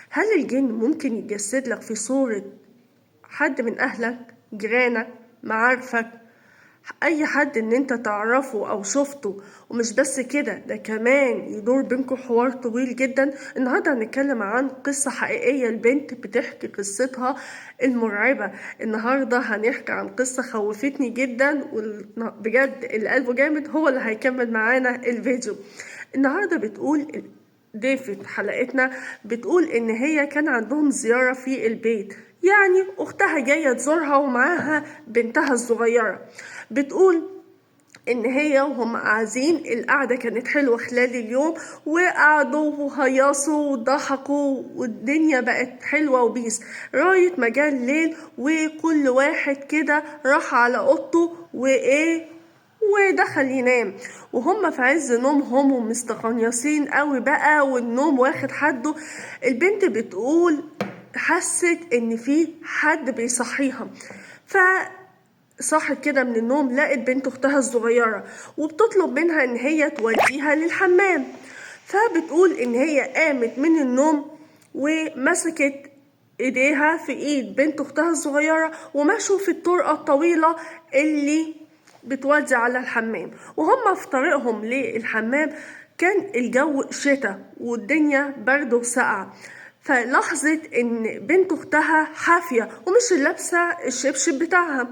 هل الجن ممكن يتجسد لك في صورة حد من أهلك، جيرانك، معارفك، أي حد إن أنت تعرفه أو شفته؟ ومش بس كده، ده كمان يدور بينكم حوار طويل جدا. النهاردة هنتكلم عن قصة حقيقية البنت بتحكي قصتها المرعبة. النهاردة هنحكي عن قصة خوفتني جدا، وبجد اللي قلبه جامد هو اللي هيكمل معانا الفيديو. النهاردة بتقول ضيفة حلقتنا بتقول إن هي كان عندهم زيارة في البيت، يعني أختها جاية تزورها ومعاها بنتها الصغيرة. بتقول إن هي وهم قاعدين القعدة كانت حلوة خلال اليوم، وقعدوا وهيصوا وضحكوا والدنيا بقت حلوة وبيس، راية ما جه الليل وكل واحد كده راح على أوضته ودخل ينام. وهم في عز نومهم ومستقنيصين قوي بقى والنوم واخد حده. البنت بتقول حست ان في حد بيصحيها، صحت كده من النوم لقت بنت اختها الصغيرة وبتطلب منها ان هي توديها للحمام. فبتقول ان هي قامت من النوم ومسكت ايديها في ايد بنت اختها الصغيرة ومشوا في الطرقة الطويلة اللي بتودي على الحمام. وهم في طريقهم للحمام كان الجو شتاء والدنيا برد وسقعة، فلاحظت ان بنت اختها حافية ومش لابسة الشبشب بتاعها.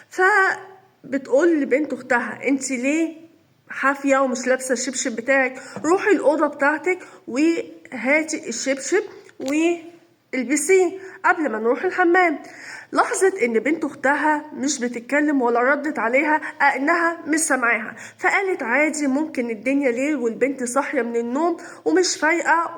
فبتقول لبنت اختها انت ليه حافية ومش لابسة الشبشب بتاعك؟ روحي الأوضة بتاعتك وهاتي الشبشب والبسيه قبل ما نروح الحمام. لاحظت ان بنت اختها مش بتتكلم ولا ردت عليها انها مش سامعاها، فقالت عادي، ممكن الدنيا ليل والبنت صاحيه من النوم ومش فايقه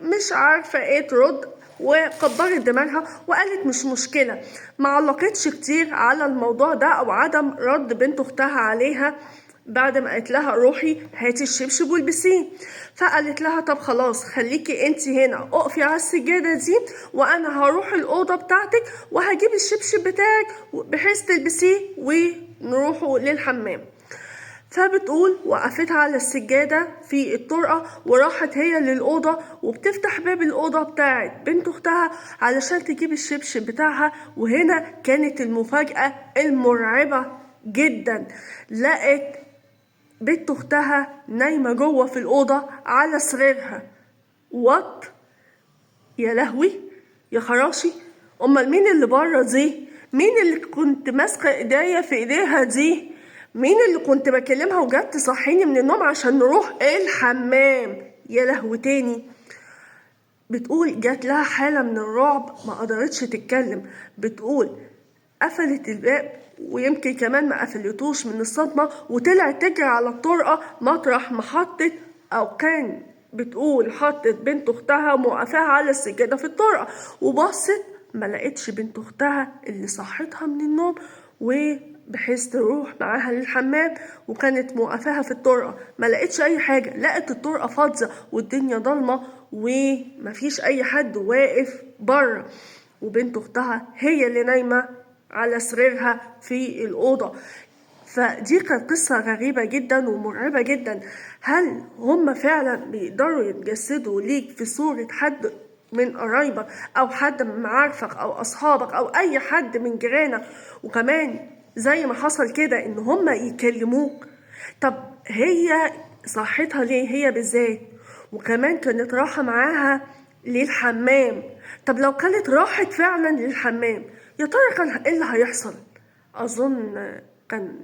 مش عارفه ترد، وكبرت دماغها وقالت مش مشكله. ما علقتش كتير على الموضوع ده او عدم رد بنت اختها عليها بعد ما قالت لها روحي هاتي الشبشب والبسيه. فقالت لها طب خلاص خليكي انت هنا اقفي على السجاده دي وانا هروح الاوضه بتاعتك وهجيب الشبشب بتاعك بحيث تلبسيه ونروحوا للحمام. فبتقول وقفتها على السجادة في الطرقة وراحت هي للأوضة وبتفتح باب الأوضة بتاعت بنت أختها علشان تجيب الشبشب بتاعها. وهنا كانت المفاجأة المرعبة جدا، لقت بنت أختها نايمة جوه في الأوضة على سريرها. وات يا لهوي يا خراشي، امال مين اللي بره دي؟ مين اللي كنت ماسكه ايديا في ايديها دي؟ مين اللي كنت بكلمها وجت تصحيني من النوم عشان نروح الحمام؟ يا لهوي تاني. بتقول جات لها حالة من الرعب، ما قدرتش تتكلم. بتقول قفلت الباب ويمكن كمان ما قفلتوش من الصدمة وطلعت تجري على الطرقة مطرح ما حطت أو كان بتقول حطت بنت أختها موقفاها على السجادة في الطرقة، وبصت ما لقيتش بنت أختها اللي صحتها من النوم وبحيث تروح معاها للحمام، وكانت موقفاها في الطرقة. ما لقيتش أي حاجة، لقت الطرقة فاضية والدنيا ضلمة ومفيش أي حد واقف بره، وبنت أختها هي اللي نايمة على سريرها في الأوضة. فدي كانت قصة غريبة جدا ومرعبة جدا. هل هم فعلا بيقدروا يتجسدوا ليك في صورة حد من قرايبك أو حد من معارفك أو أصحابك أو أي حد من جيرانك، وكمان زي ما حصل كده إن هم يكلموك؟ طب هي صحتها ليه هي بالذات؟ وكمان كانت راحة معاها للحمام. طب لو كانت راحت فعلا للحمام يا ترى كان ايه اللي هيحصل؟ اظن كان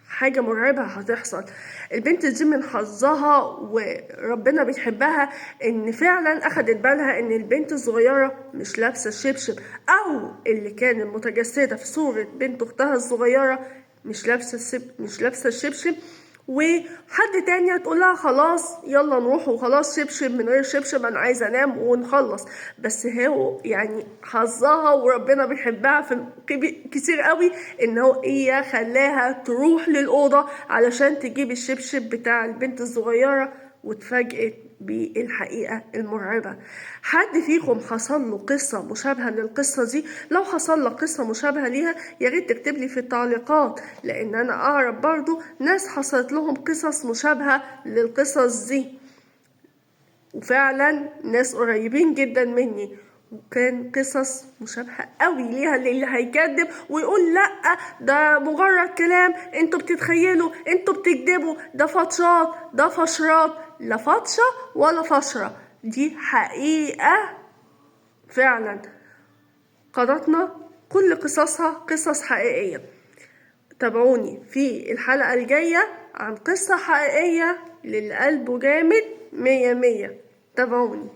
حاجة مرعبة هتحصل. البنت دي من حظها وربنا بيحبها ان فعلا اخدت بالها ان البنت الصغيرة مش لابسة الشبشب، او اللي كان المتجسدة في صورة بنت اختها الصغيرة مش لابسة الشبشب. وحد تاني هتقول لها خلاص يلا نروح وخلاص شبشب من غير شبشب انا عايزه انام ونخلص. بس هو يعني حظها وربنا بيحبها في كتير قوي ان هو خلاها تروح للاوضه علشان تجيب الشبشب بتاع البنت الصغيره، واتفاجئت بالحقيقة المرعبة. حد فيكم حصل له قصة مشابهة للقصة دي؟ لو حصل لك قصة مشابهة ليها ياريت تكتب لي في التعليقات، لان انا اعرف برضو ناس حصلت لهم قصص مشابهة للقصص دي. وفعلا ناس قريبين جدا مني، وكان قصص مشابهة قوي ليها. اللي هيكذب ويقول لأ ده مجرد كلام، انتوا بتتخيلوا، انتوا بتكذبوا، ده فتشات، ده فشرات. لا فتشة ولا فشرة، دي حقيقة فعلا. قناتنا كل قصصها قصص حقيقية. تابعوني في الحلقة الجاية عن قصة حقيقية للي قلبه جامد 100. تابعوني.